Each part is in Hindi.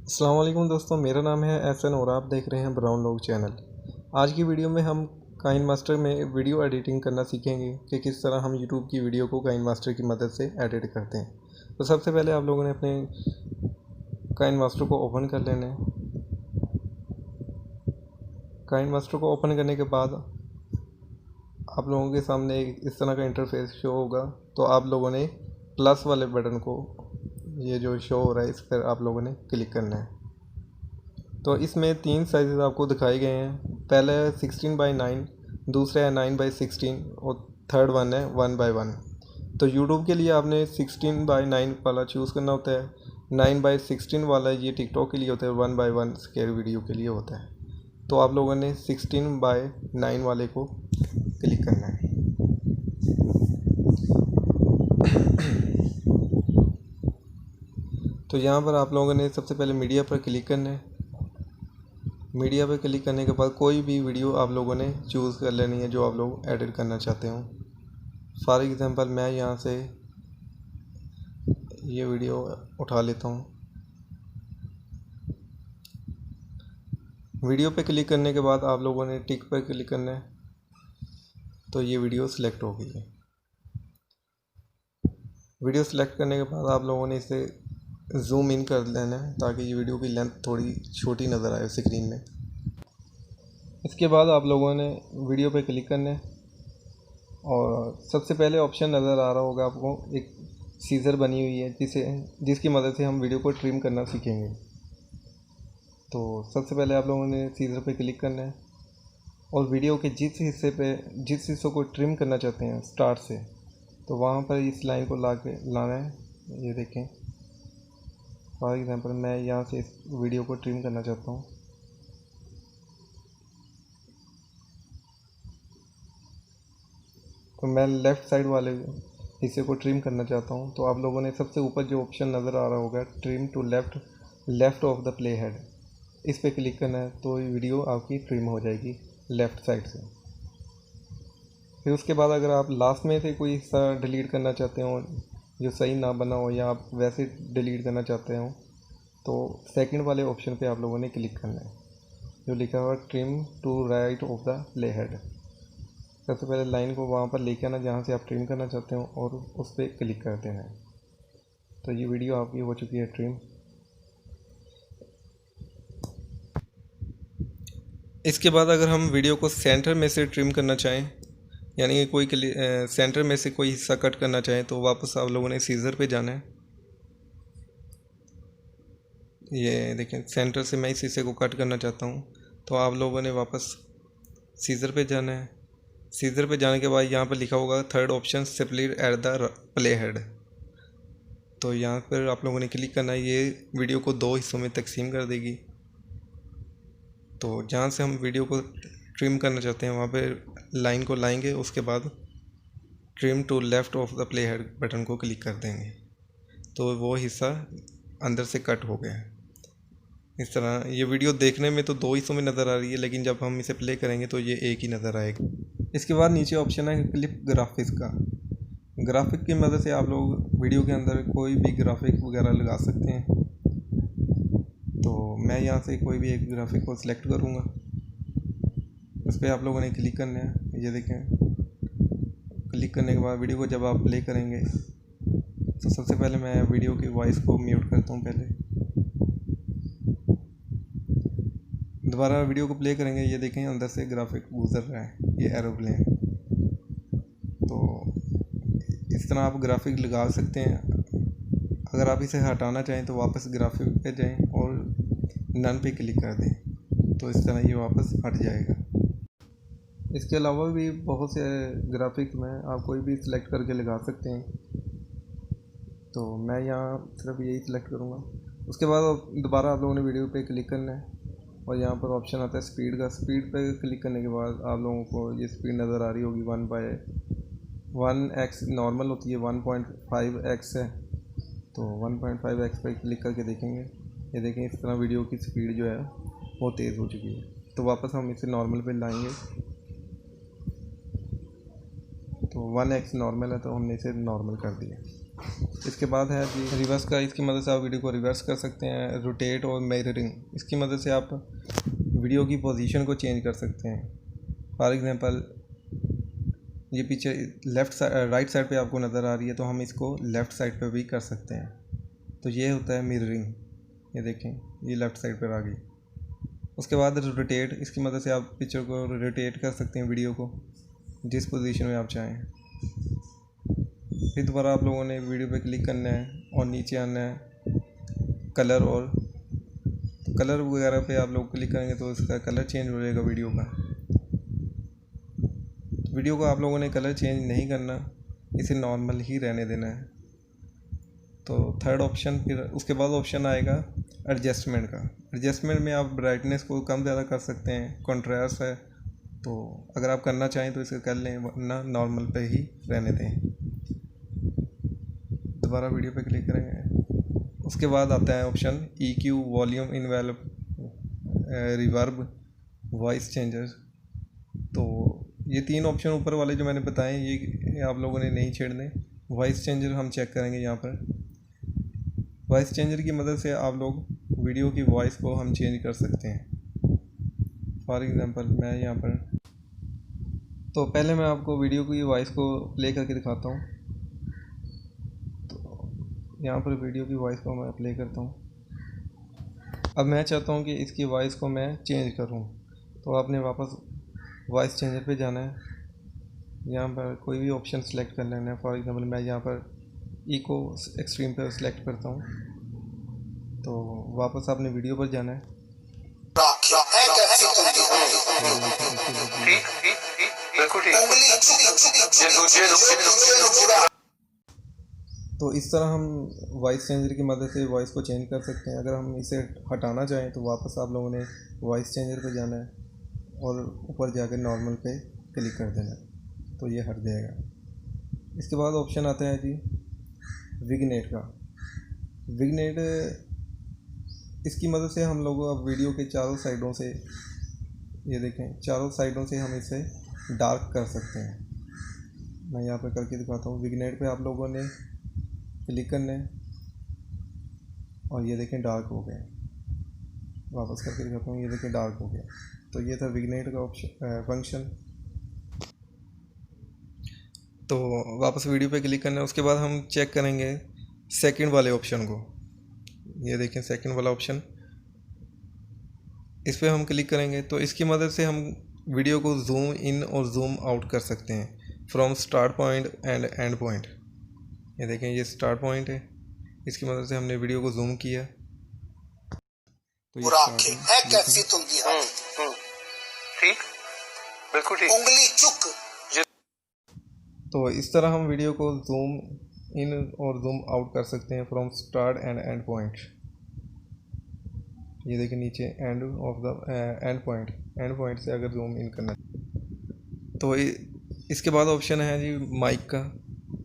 अस्सलाम वालेकुम दोस्तों, मेरा नाम है एहसन और आप देख रहे हैं ब्राउन लॉग चैनल। आज की वीडियो में हम काइनमास्टर में वीडियो एडिटिंग करना सीखेंगे कि किस तरह हम यूट्यूब की वीडियो को काइनमास्टर की मदद से एडिट करते हैं। तो सबसे पहले आप लोगों ने अपने काइनमास्टर को ओपन कर लेना है। काइनमास्टर को ओपन करने के बाद आप लोगों के सामने इस तरह का इंटरफेस शो होगा। तो आप लोगों ने प्लस वाले बटन को, ये जो शो हो रहा है, इस पर आप लोगों ने क्लिक करना है। तो इसमें 3 साइज़ आपको दिखाए गए हैं। पहला है 16:9, दूसरा है 9:16 और थर्ड वन है 1:1। तो यूट्यूब के लिए आपने 16:9 वाला चूज़ करना होता है। 9:16 वाला ये टिकटॉक के लिए होता है। 1:1 स्केयर वीडियो के लिए होता है। तो आप लोगों ने 16:9 वाले को क्लिक करना है। तो यहाँ पर आप लोगों ने सबसे पहले मीडिया पर क्लिक करना है। मीडिया पर क्लिक करने के बाद कोई भी वीडियो आप लोगों ने चूज़ कर लेनी है जो आप लोग एडिट करना चाहते हो। फॉर एग्ज़ाम्पल मैं यहाँ से ये वीडियो उठा लेता हूँ। वीडियो पे क्लिक करने के बाद आप लोगों ने टिक पर क्लिक करना है। तो ये वीडियो सिलेक्ट हो गई है। वीडियो सिलेक्ट करने के बाद आप लोगों ने इसे जूम इन कर लेना है ताकि ये वीडियो की लेंथ थोड़ी छोटी नज़र आए स्क्रीन में। इसके बाद आप लोगों ने वीडियो पे क्लिक करना है और सबसे पहले ऑप्शन नज़र आ रहा होगा आपको, एक सीज़र बनी हुई है जिसकी मदद से हम वीडियो को ट्रिम करना सीखेंगे। तो सबसे पहले आप लोगों ने सीज़र पे क्लिक करना है और वीडियो के जिस हिस्सों को ट्रिम करना चाहते हैं स्टार्ट से, तो वहाँ पर इस लाइन को लाना है। ये देखें, फॉर एग्ज़ाम्पल मैं यहाँ से इस वीडियो को ट्रिम करना चाहता हूँ। तो मैं लेफ़्ट साइड वाले हिस्से को ट्रिम करना चाहता हूँ। तो आप लोगों ने सबसे ऊपर जो ऑप्शन नज़र आ रहा होगा, trim to left of the playhead, इस पर क्लिक करना है। तो ये वीडियो आपकी ट्रिम हो जाएगी लेफ़्ट साइड से। फिर उसके बाद अगर आप लास्ट में से कोई हिस्सा डिलीट करना चाहते हो जो सही ना बना हो, या आप वैसे डिलीट करना चाहते हो, तो सेकंड वाले ऑप्शन पे आप लोगों ने क्लिक करना है जो लिखा हुआ trim to right of the playhead. सबसे पहले लाइन को वहाँ पर लेके आना जहाँ से आप ट्रिम करना चाहते हो और उस पर क्लिक कर देना है। तो ये वीडियो आपकी हो चुकी है ट्रिम। इसके बाद अगर हम वीडियो को सेंटर में से ट्रिम करना चाहें, यानी कि कोई सेंटर में से कोई हिस्सा कट करना चाहें, तो वापस आप लोगों ने सीज़र पे जाना है। ये देखें, सेंटर से मैं इस हिस्से को कट करना चाहता हूँ, तो आप लोगों ने वापस सीज़र पे जाना है। सीज़र पे जाने के बाद यहाँ पर लिखा होगा third option split at the play head. तो यहाँ पर आप लोगों ने क्लिक करना है। ये वीडियो को 2 हिस्सों में तकसीम कर देगी। तो जहाँ से हम वीडियो को ट्रिम करना चाहते हैं वहाँ पे लाइन को लाएंगे, उसके बाद trim to left of the playhead button को क्लिक कर देंगे। तो वो हिस्सा अंदर से कट हो गया है। इस तरह ये वीडियो देखने में तो 2 हिस्सों में नज़र आ रही है, लेकिन जब हम इसे प्ले करेंगे तो ये एक ही नज़र आएगा। इसके बाद नीचे ऑप्शन है क्लिप ग्राफिक्स का। ग्राफिक की मदद से आप लोग वीडियो के अंदर कोई भी ग्राफिक वगैरह लगा सकते हैं। तो मैं यहाँ से कोई भी एक ग्राफिक को सिलेक्ट करूँगा। उस पर आप लोगों ने क्लिक करना है। ये देखें, क्लिक करने के बाद वीडियो को जब आप प्ले करेंगे तो सबसे पहले मैं वीडियो की वॉइस को म्यूट करता हूँ। पहले दोबारा वीडियो को प्ले करेंगे, ये देखें अंदर से ग्राफिक गुजर रहा है, ये एरोप्लेन। तो इस तरह आप ग्राफिक लगा सकते हैं। अगर आप इसे हटाना चाहें तो वापस ग्राफिक पे जाएं और नन पे क्लिक कर दें, तो इस तरह ये वापस हट जाएगा। इसके अलावा भी बहुत से ग्राफिक्स में आप कोई भी सिलेक्ट करके लगा सकते हैं। तो मैं यहाँ सिर्फ यही सिलेक्ट करूँगा। उसके बाद दोबारा आप लोगों ने वीडियो पे क्लिक करना है और यहाँ पर ऑप्शन आता है स्पीड का। स्पीड पे क्लिक करने के बाद आप लोगों को ये स्पीड नज़र आ रही होगी। 1/1x नॉर्मल होती है, 1.5x है। तो 1.5x पे क्लिक करके देखेंगे, ये देखें इस तरह वीडियो की स्पीड जो है वो तेज़ हो चुकी है। तो वापस हम इसे नॉर्मल पे लाएंगे। तो 1x नॉर्मल है तो हमने इसे नॉर्मल कर दिया। इसके बाद है जी रिवर्स का। इसकी मदद से आप वीडियो को रिवर्स कर सकते हैं। रोटेट और मिररिंग, इसकी मदद से आप वीडियो की पोजीशन को चेंज कर सकते हैं। फॉर एग्जांपल ये पीछे लेफ़्ट साइड राइट साइड पे आपको नज़र आ रही है, तो हम इसको लेफ़्ट साइड पे भी कर सकते हैं। तो ये होता है मिररिंग। ये देखें, ये लेफ़्ट साइड पर आ गई। उसके बाद रोटेट, इसकी मदद से आप पिक्चर को रोटेट कर सकते हैं, वीडियो को जिस पोजीशन में आप चाहें। फिर दोबारा आप लोगों ने वीडियो पे क्लिक करना है और नीचे आना है कलर, और कलर वगैरह पे आप लोग क्लिक करेंगे तो इसका कलर चेंज हो जाएगा वीडियो का। वीडियो को आप लोगों ने कलर चेंज नहीं करना, इसे नॉर्मल ही रहने देना है। तो थर्ड ऑप्शन, फिर उसके बाद ऑप्शन आएगा एडजस्टमेंट का। एडजस्टमेंट में आप ब्राइटनेस को कम ज़्यादा कर सकते हैं। कॉन्ट्रास्ट है, तो अगर आप करना चाहें तो इसे कर लें, वरना नॉर्मल पे ही रहने दें। दोबारा वीडियो पे क्लिक करेंगे। उसके बाद आता है option EQ, volume, envelope, reverb, voice changer. तो ये 3 ऑप्शन ऊपर वाले जो मैंने बताए, ये आप लोगों ने नहीं छेड़ने। वॉइस चेंजर हम चेक करेंगे यहाँ पर। वॉइस चेंजर की मदद से आप लोग वीडियो की वॉइस को हम चेंज कर सकते हैं। फॉर एग्ज़ाम्पल मैं यहाँ पर, तो पहले मैं आपको वीडियो की वॉइस को प्ले करके दिखाता हूँ। तो यहाँ पर वीडियो की वॉइस को मैं प्ले करता हूँ। अब मैं चाहता हूँ कि इसकी वॉइस को मैं चेंज करूँ, तो आपने वापस वॉइस चेंजर पे जाना है। यहाँ पर कोई भी ऑप्शन सेलेक्ट कर लेना है। फॉर एग्ज़ाम्पल मैं यहाँ पर इको एक्सट्रीम पर सेलेक्ट करता हूँ। तो वापस आपने वीडियो पर जाना है। तो इस तरह हम वॉइस चेंजर की मदद से वॉइस को चेंज कर सकते हैं। अगर हम इसे हटाना चाहें तो वापस आप लोगों ने वॉइस चेंजर पे जाना है और ऊपर जाकर नॉर्मल पे क्लिक कर देना है, तो ये हट जाएगा। इसके बाद ऑप्शन आता है जी विग्नेट का। विग्नेट, इसकी मदद से हम लोग अब वीडियो के चारों साइडों से, ये देखें, चारों साइडों से हम इसे डार्क कर सकते हैं। मैं यहाँ पर करके दिखाता हूँ। विग्नेट पे आप लोगों ने क्लिक करना है और ये देखें डार्क हो गया। वापस करके दिखाता हूँ, ये देखें डार्क हो गया। तो ये था विग्नेट का ऑप्शन फंक्शन। तो वापस वीडियो पे क्लिक करना है। उसके बाद हम चेक करेंगे सेकंड वाले ऑप्शन को। ये देखें सेकंड वाला ऑप्शन, इस पर हम क्लिक करेंगे तो इसकी मदद से हम वीडियो को जूम इन और जूम आउट कर सकते हैं from start point and and point. ये देखें, ये स्टार्ट पॉइंट है, इसकी मदद से हमने वीडियो को जूम किया तो ये स्टार्ट है। कैसी तुम ठीक, बिल्कुल ठीक, उंगली चुक। तो इस तरह हम वीडियो को जूम इन और जूम आउट कर सकते हैं from start and and point. ये देखिए नीचे and of the end point से अगर जूम इन करना, तो इसके बाद ऑप्शन है जी माइक का।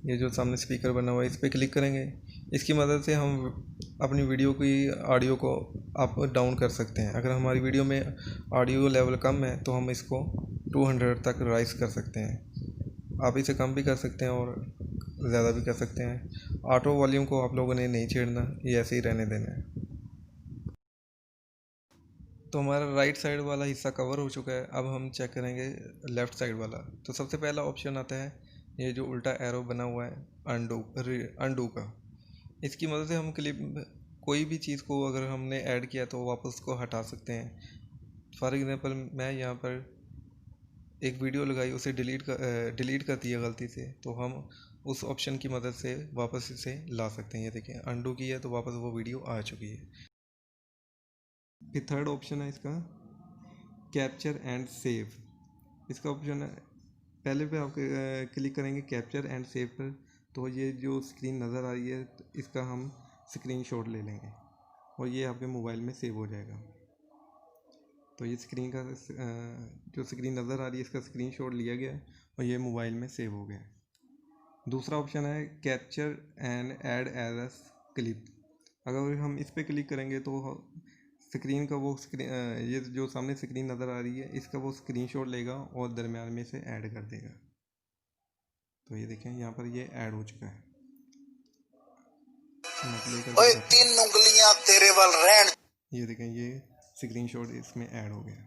ये जो सामने स्पीकर बना हुआ है, इस पर क्लिक करेंगे। इसकी मदद से हम अपनी वीडियो की ऑडियो को अप डाउन कर सकते हैं। अगर हमारी वीडियो में ऑडियो लेवल कम है तो हम इसको 200 तक राइज कर सकते हैं। आप इसे कम भी कर सकते हैं और ज़्यादा भी कर सकते हैं। ऑटो वॉल्यूम को आप लोगों ने नहीं छेड़ना, ये ऐसे ही रहने देना है। तो हमारा राइट साइड वाला हिस्सा कवर हो चुका है। अब हम चेक करेंगे लेफ़्ट साइड वाला। तो सबसे पहला ऑप्शन आता है ये जो उल्टा एरो बना हुआ है, अंडू का। इसकी मदद से हम क्लिप कोई भी चीज़ को अगर हमने ऐड किया तो वापस उसको हटा सकते हैं। फॉर एग्ज़ाम्पल मैं यहाँ पर एक वीडियो लगाई, उसे डिलीट कर दिया गलती से, तो हम उस ऑप्शन की मदद से वापस इसे ला सकते हैं। ये देखें अंडू की है तो वापस वो वीडियो आ चुकी है। फिर थर्ड ऑप्शन है इसका कैप्चर एंड सेव। इसका ऑप्शन है, पहले पे आप क्लिक करेंगे कैप्चर एंड सेव पर, तो ये जो स्क्रीन नज़र आ रही है इसका हम स्क्रीनशॉट ले लेंगे और ये आपके मोबाइल में सेव हो जाएगा। तो ये स्क्रीन का जो स्क्रीन नज़र आ रही है इसका स्क्रीनशॉट लिया गया और ये मोबाइल में सेव हो गया। दूसरा ऑप्शन है capture and add as a clip. अगर हम इस पर क्लिक करेंगे तो स्क्रीन का वो ये जो सामने स्क्रीन नज़र आ रही है इसका वो स्क्रीनशॉट लेगा और दरम्यान में से ऐड कर देगा। तो ये देखें यहाँ पर ये ऐड हो चुका है। मैं प्ले करके ओए दिखाता हूँ। 3 उंगलियां तेरे वाल रहन। ये देखें, ये स्क्रीनशॉट इसमें ऐड हो गया।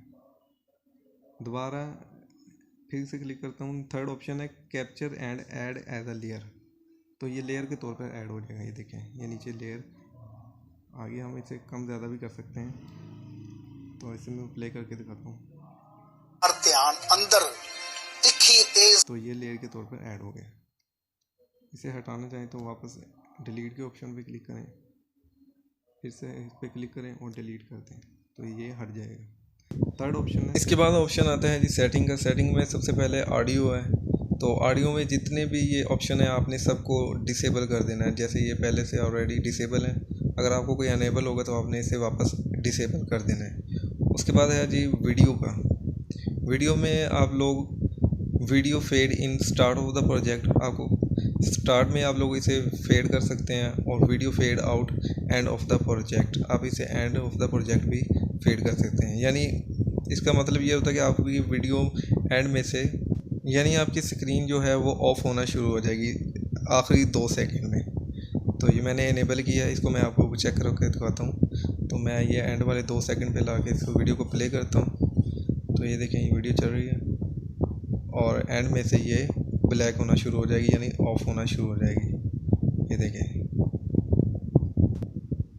दोबारा फिर से क्लिक करता हूँ, थर्ड ऑप्शन है capture and add as a layer, तो ये लेयर के तौर पर ऐड हो जाएगा। ये देखें, ये नीचे लेयर, आगे हम इसे कम ज़्यादा भी कर सकते हैं। तो इसे मैं प्ले करके दिखाता हूँ, और ध्यान अंदर तिखी तेज। तो ये लेयर के तौर पर ऐड हो गया। इसे हटाना चाहें तो वापस डिलीट के ऑप्शन पे क्लिक करें, फिर से इस पर क्लिक करें और डिलीट कर दें, तो ये हट जाएगा। थर्ड ऑप्शन है, इसके बाद ऑप्शन आता है जी सेटिंग का। सेटिंग में सबसे पहले ऑडियो है, तो ऑडियो में जितने भी ये ऑप्शन है आपने सबको डिसेबल कर देना है। जैसे ये पहले से ऑलरेडी डिसेबल है, अगर आपको कोई अनेबल होगा तो आपने इसे वापस डिसेबल कर देना है। उसके बाद है जी वीडियो का। वीडियो में आप लोग video fade in start of the project, आपको स्टार्ट में आप लोग इसे फेड कर सकते हैं, और video fade out end of the project, आप इसे एंड ऑफ द प्रोजेक्ट भी फेड कर सकते हैं। यानी इसका मतलब ये होता है कि आपकी वीडियो एंड में से, यानी आपकी स्क्रीन जो है वो ऑफ होना शुरू हो जाएगी आखिरी 2 सेकंड में। तो ये मैंने इनेबल किया है, इसको मैं आपको चेक करके दिखाता हूँ। तो मैं ये एंड वाले 2 सेकंड पे ला के इस वीडियो को प्ले करता हूँ, तो ये देखें, ये वीडियो चल रही है और एंड में से ये ब्लैक होना शुरू हो जाएगी, यानी ऑफ होना शुरू हो जाएगी। ये देखें,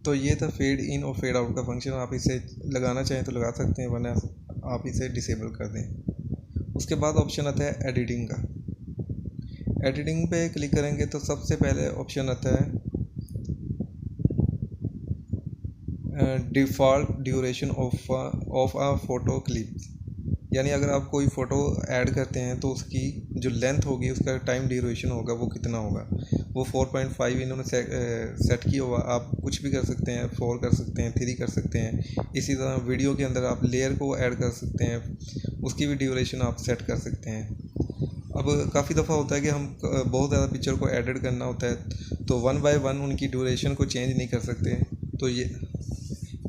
तो ये था फेड इन और फेड आउट का फंक्शन। आप इसे लगाना चाहें तो लगा सकते हैं, वरना आप इसे डिसेबल कर दें। उसके बाद ऑप्शन आता है एडिटिंग का। एडिटिंग पे क्लिक करेंगे तो सबसे पहले ऑप्शन आता है default duration of a photo clip, यानी अगर आप कोई फ़ोटो ऐड करते हैं तो उसकी जो लेंथ होगी, उसका टाइम ड्यूरेशन होगा वो कितना होगा, वो 4.5 इन्होंने सेट किया हुआ। आप कुछ भी कर सकते हैं, 4 कर सकते हैं, 3 कर सकते हैं। इसी तरह वीडियो के अंदर आप लेयर को ऐड कर सकते हैं, उसकी भी ड्यूरेशन आप सेट कर सकते हैं। अब काफ़ी दफ़ा होता है कि हम बहुत ज़्यादा पिक्चर को एडिट करना होता है, तो 1 बाय 1 उनकी ड्यूरेशन को चेंज नहीं कर सकते। तो ये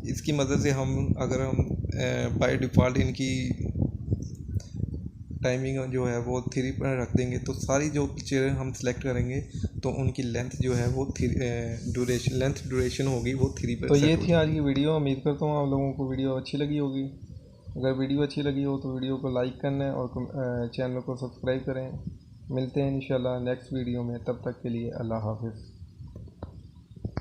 इसकी मदद से अगर हम बाय डिफ़ॉल्ट इनकी टाइमिंग जो है वो 3 पर रख देंगे, तो सारी जो पिक्चर हम सेलेक्ट करेंगे तो उनकी लेंथ जो है वो ड्यूरेशन होगी वो 3 पर। तो ये थी आज की वीडियो। उम्मीद करता हूँ आप लोगों को वीडियो अच्छी लगी होगी। अगर वीडियो अच्छी लगी हो तो वीडियो को लाइक करना है और चैनल को सब्सक्राइब करें। मिलते हैं इंशाल्लाह नेक्स्ट वीडियो में, तब तक के लिए अल्लाह हाफ़िज़।